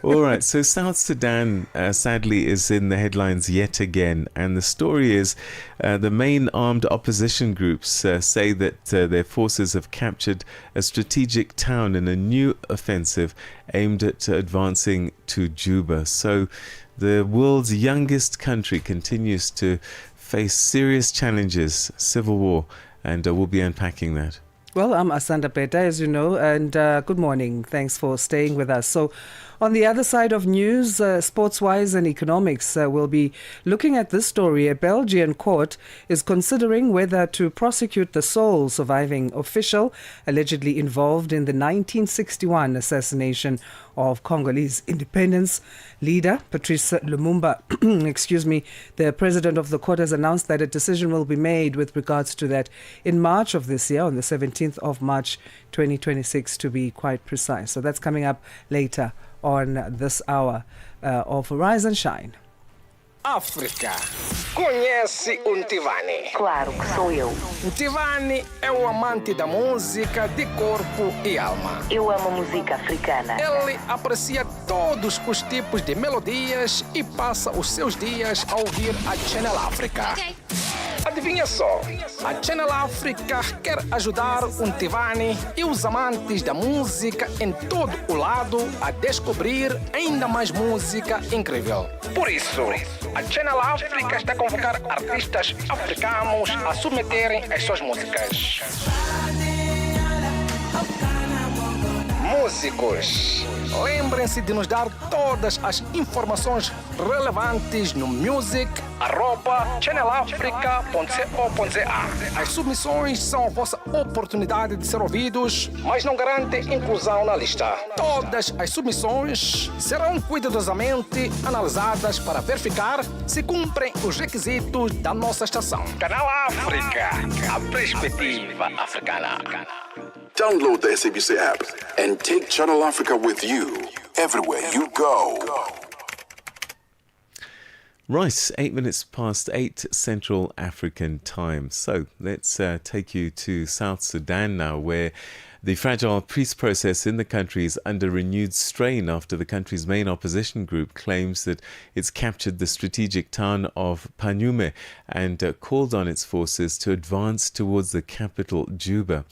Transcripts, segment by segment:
All right, so South Sudan sadly is in the headlines yet again, and the story is the main armed opposition groups say that their forces have captured a strategic town in a new offensive aimed at advancing to Juba. So the world's youngest country continues to face serious challenges, civil war, and we'll be unpacking that. Well, I'm Asanda Peta, as you know, and good morning. Thanks for staying with us. So, on the other side of news, sports-wise and economics, we'll be looking at this story. A Belgian court is considering whether to prosecute the sole surviving official allegedly involved in the 1961 assassination of Congolese independence leader Patrice Lumumba. Excuse me. The president of the court has announced that a decision will be made with regards to that in March of this year, on the 17th of March 2026 to be quite precise. So that's coming up later on this hour of Rise and Shine. África. Conhece o Ntivani? Claro que sou eu. Ntivani é o amante da música de corpo e alma. Eu amo música africana. Ele aprecia todos os tipos de melodias e passa os seus dias a ouvir a Channel África. Adivinha só, a Channel África quer ajudar o Ntivani e os amantes da música em todo o lado a descobrir ainda mais música incrível. Por isso, a Channel África está a convocar artistas africanos a submeterem as suas músicas. Músicos, lembrem-se de nos dar todas as informações relevantes no music@channelafrica.co.za. As submissões são a vossa oportunidade de ser ouvidos, mas não garantem inclusão na lista. Todas as submissões serão cuidadosamente analisadas para verificar se cumprem os requisitos da nossa estação. Canal África, a perspectiva africana. Download the SABC app and take Channel Africa with you everywhere you go. Right, 8 minutes past 8 Central African time. So let's take you to South Sudan now, where the fragile peace process in the country is under renewed strain after the country's main opposition group claims that it's captured the strategic town of Panyume and called on its forces to advance towards the capital, Juba.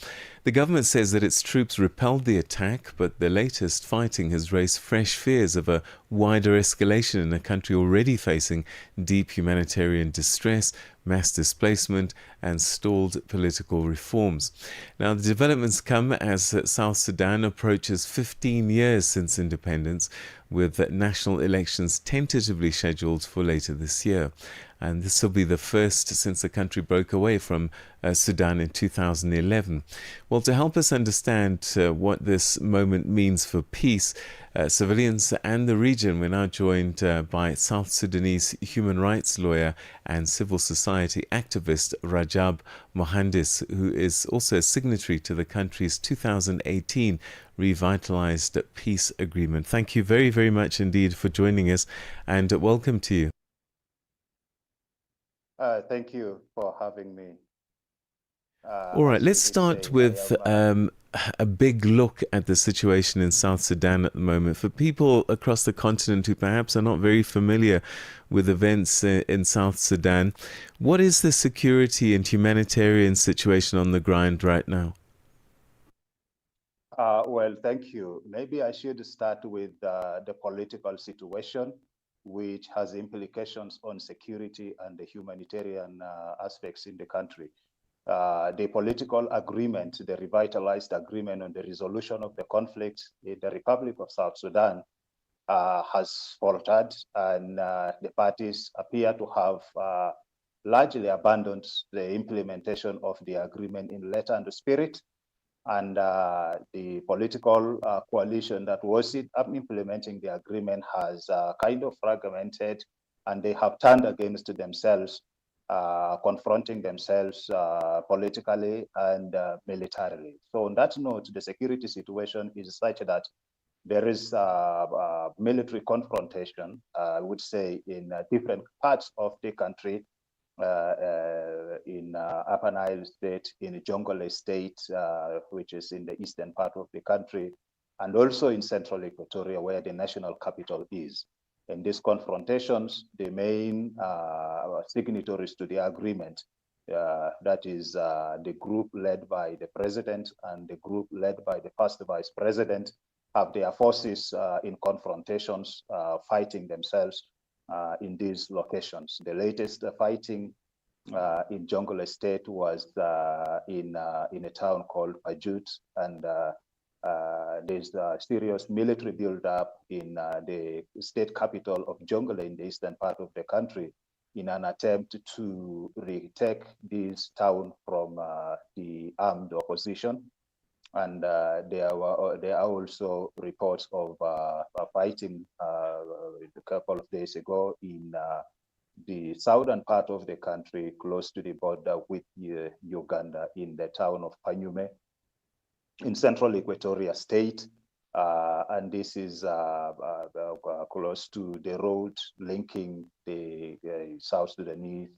The government says that its troops repelled the attack, but the latest fighting has raised fresh fears of a wider escalation in a country already facing deep humanitarian distress, mass displacement, and stalled political reforms. Now, the developments come as South Sudan approaches 15 years since independence, with national elections tentatively scheduled for later this year. And this will be the first since the country broke away from Sudan in 2011. Well, to help us understand what this moment means for peace, civilians and the region, we're now joined by South Sudanese human rights lawyer and civil society activist Rajab Mohandis, who is also a signatory to the country's 2018 revitalised peace agreement. Thank you very, very much indeed for joining us, and welcome to you. Thank you for having me. All right, let's start with a big look at the situation in South Sudan at the moment. For people across the continent who perhaps are not very familiar with events in South Sudan, what is the security and humanitarian situation on the ground right now? Well, thank you. Maybe I should start with the political situation, which has implications on security and the humanitarian aspects in the country. The political agreement, the revitalized agreement on the resolution of the conflict in the Republic of South Sudan has faltered, and the parties appear to have largely abandoned the implementation of the agreement in letter and spirit. And the political coalition that was implementing the agreement has kind of fragmented, and they have turned against themselves, confronting themselves politically and militarily. So on that note, the security situation is such that there is military confrontation, I would say, in different parts of the country, in Upper Nile State, in Jonglei State, which is in the eastern part of the country, and also in central Equatoria, where the national capital is. In these confrontations, the main signatories to the agreement, that is the group led by the president and the group led by the first vice president, have their forces in confrontations, fighting themselves in these locations. The latest fighting in Jungle Estate was in a town called Pajut, and there's a serious military build-up in the state capital of Jungle in the eastern part of the country in an attempt to retake this town from the armed opposition. And there are also reports of fighting a couple of days ago in the southern part of the country, close to the border with Uganda, in the town of Panyume, in central Equatoria State. And this is close to the road linking the South Sudanese,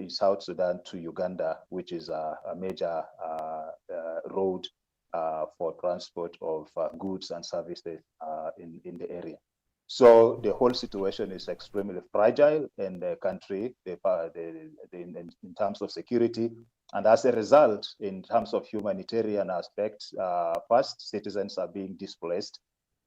South Sudan to Uganda, which is a major road for transport of goods and services in the area. So the whole situation is extremely fragile in the country in terms of security. And as a result, in terms of humanitarian aspects, first, citizens are being displaced.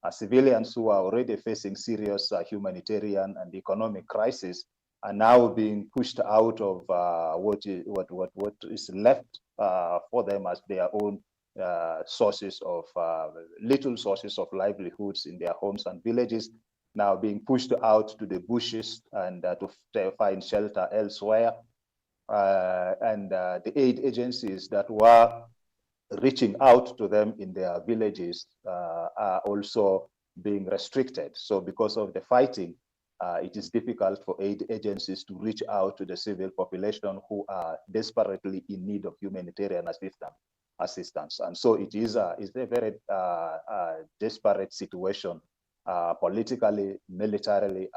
Civilians who are already facing serious humanitarian and economic crisis are now being pushed out of what is left for them as their own sources of little sources of livelihoods in their homes and villages, now being pushed out to the bushes and to find shelter elsewhere. And the aid agencies that were reaching out to them in their villages are also being restricted. So because of the fighting, it is difficult for aid agencies to reach out to the civil population who are desperately in need of humanitarian assistance. And so it is a very desperate situation, politically, militarily,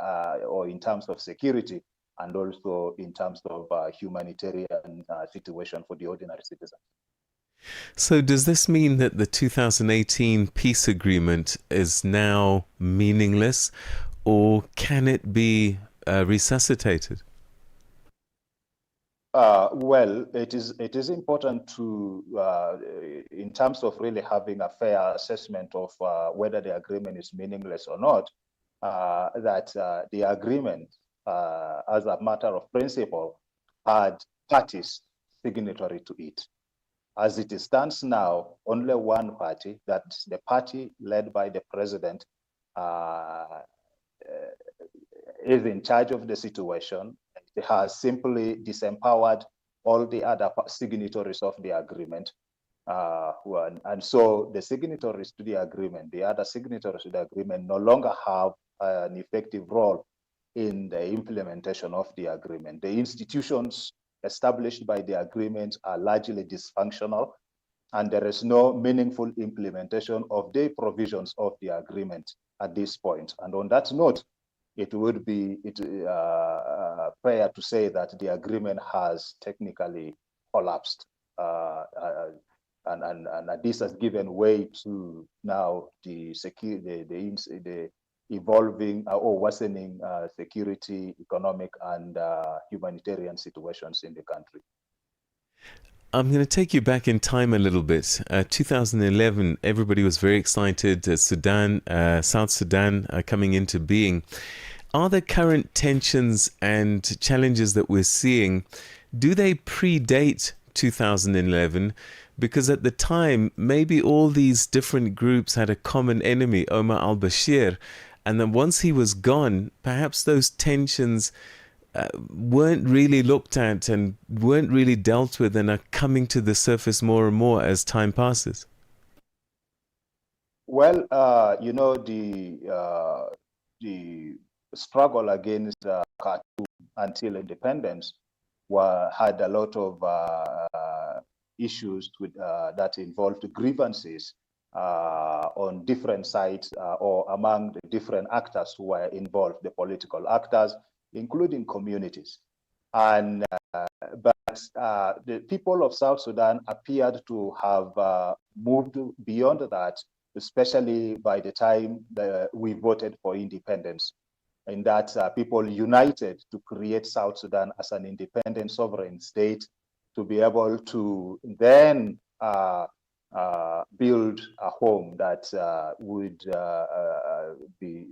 or in terms of security, and also in terms of humanitarian situation for the ordinary citizen. So does this mean that the 2018 peace agreement is now meaningless, or can it be resuscitated? Well, it is important to, in terms of really having a fair assessment of whether the agreement is meaningless or not, that the agreement, as a matter of principle, had parties signatory to it. As it stands now, only one party, that's the party led by the president, is in charge of the situation. It has simply disempowered all the other signatories of the agreement. And so the signatories to the agreement, the other signatories to the agreement, no longer have an effective role in the implementation of the agreement. The institutions established by the agreement are largely dysfunctional, and there is no meaningful implementation of the provisions of the agreement at this point. And on that note, it would be fair to say that the agreement has technically collapsed, and this has given way to now the evolving or worsening security, economic, and humanitarian situations in the country. I'm going to take you back in time a little bit. 2011, everybody was very excited. South Sudan coming into being. Are the current tensions and challenges that we're seeing, do they predate 2011? Because at the time, maybe all these different groups had a common enemy, Omar al-Bashir. And then once he was gone, perhaps those tensions weren't really looked at and weren't really dealt with, and are coming to the surface more and more as time passes. Well, the struggle against Khartoum until independence had a lot of issues that involved grievances on different sides or among the different actors who were involved, the political actors, including communities. And but the people of South Sudan appeared to have moved beyond that especially by the time we voted for independence, in that people united to create South Sudan as an independent sovereign state to be able to then build a home that would be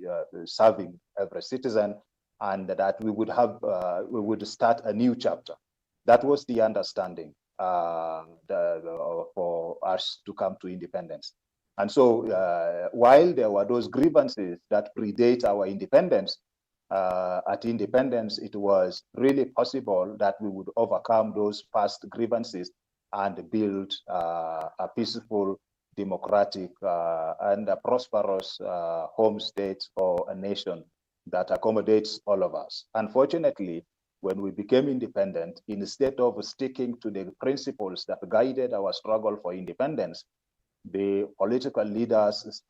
serving every citizen, and that we would start a new chapter. That was the understanding for us to come to independence. And so while there were those grievances that predate our independence, at independence, it was really possible that we would overcome those past grievances and build a peaceful, democratic, and a prosperous home state or a nation that accommodates all of us. Unfortunately, when we became independent, instead of sticking to the principles that guided our struggle for independence, the political leaders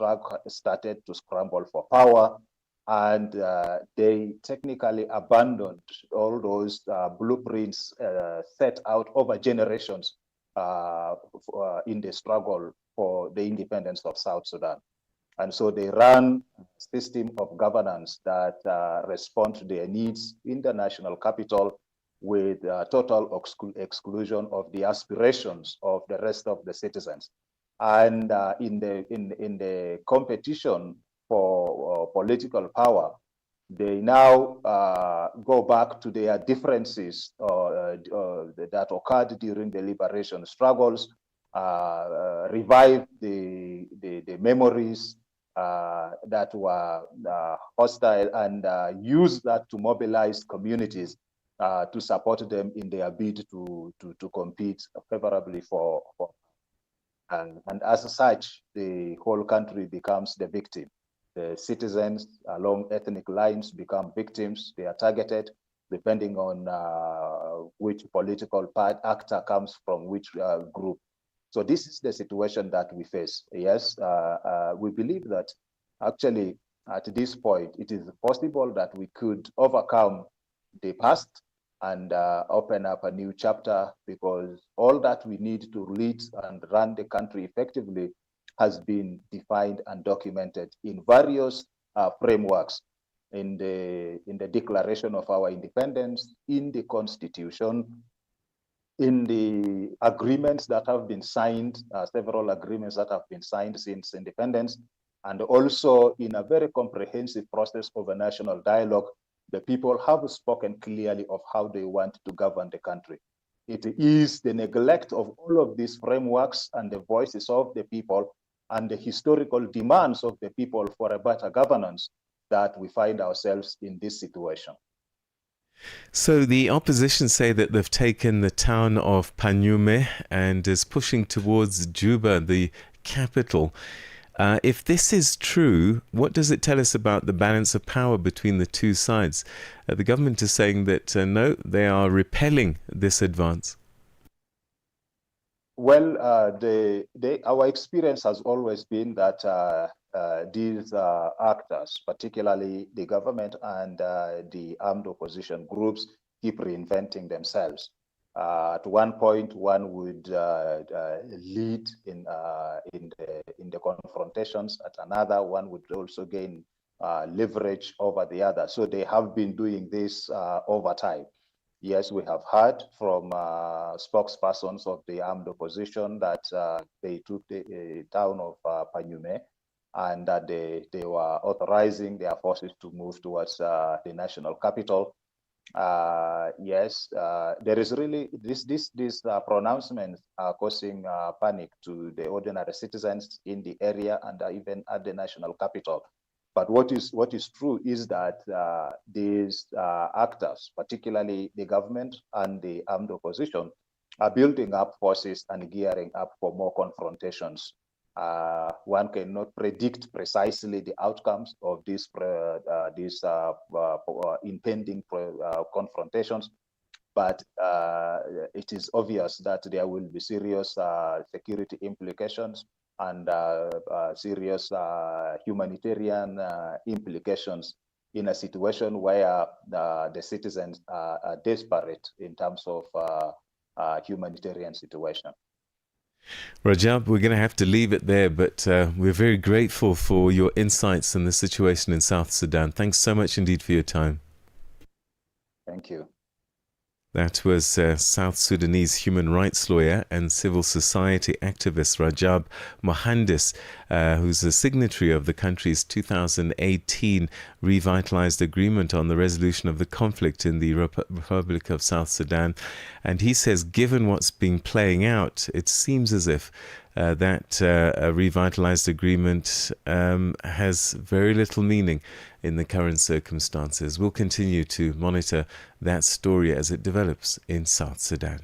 started to scramble for power, and they technically abandoned all those blueprints set out over generations in the struggle for the independence of South Sudan. And so they ran a system of governance that respond to their needs in the national capital, with total exclusion of the aspirations of the rest of the citizens. And in the competition for political power, they now go back to their differences that occurred during the liberation struggles, revive the memories that were hostile, and use that to mobilize communities to support them in their bid to compete favorably for and as such, the whole country becomes the victim. The citizens along ethnic lines become victims. They are targeted depending on which political actor comes from which group. So this is the situation that we face. Yes, we believe that actually at this point, it is possible that we could overcome the past and open up a new chapter, because all that we need to lead and run the country effectively has been defined and documented in various frameworks, in the declaration of our independence, in the constitution, in the agreements that have been signed, several agreements that have been signed since independence, and also in a very comprehensive process of a national dialogue. The people have spoken clearly of how they want to govern the country. It is the neglect of all of these frameworks and the voices of the people and the historical demands of the people for a better governance that we find ourselves in this situation. So the opposition say that they've taken the town of Panyume and is pushing towards Juba, the capital. If this is true, what does it tell us about the balance of power between the two sides? The government is saying that no, they are repelling this advance. Well, our experience has always been that these actors, particularly the government and the armed opposition groups, keep reinventing themselves. At one point, one would lead in the confrontations. At another, one would also gain leverage over the other. So they have been doing this over time. Yes, we have heard from spokespersons of the armed opposition that they took the town of Panyume, and that they were authorizing their forces to move towards the national capital. Yes, there is really these pronouncements are causing panic to the ordinary citizens in the area and even at the national capital. But what is true is that these actors, particularly the government and the armed opposition, are building up forces and gearing up for more confrontations. One cannot predict precisely the outcomes of these impending confrontations, but it is obvious that there will be serious security implications and serious humanitarian implications in a situation where the citizens are desperate in terms of humanitarian situation. Rajab, we're going to have to leave it there, but we're very grateful for your insights on the situation in South Sudan. Thanks so much indeed for your time. Thank you. That was South Sudanese human rights lawyer and civil society activist Rajab Mohandis, who's a signatory of the country's 2018 revitalised agreement on the resolution of the conflict in the Republic of South Sudan. And he says, given what's been playing out, it seems as if that a revitalised agreement has very little meaning in the current circumstances. We'll continue to monitor that story as it develops in South Sudan.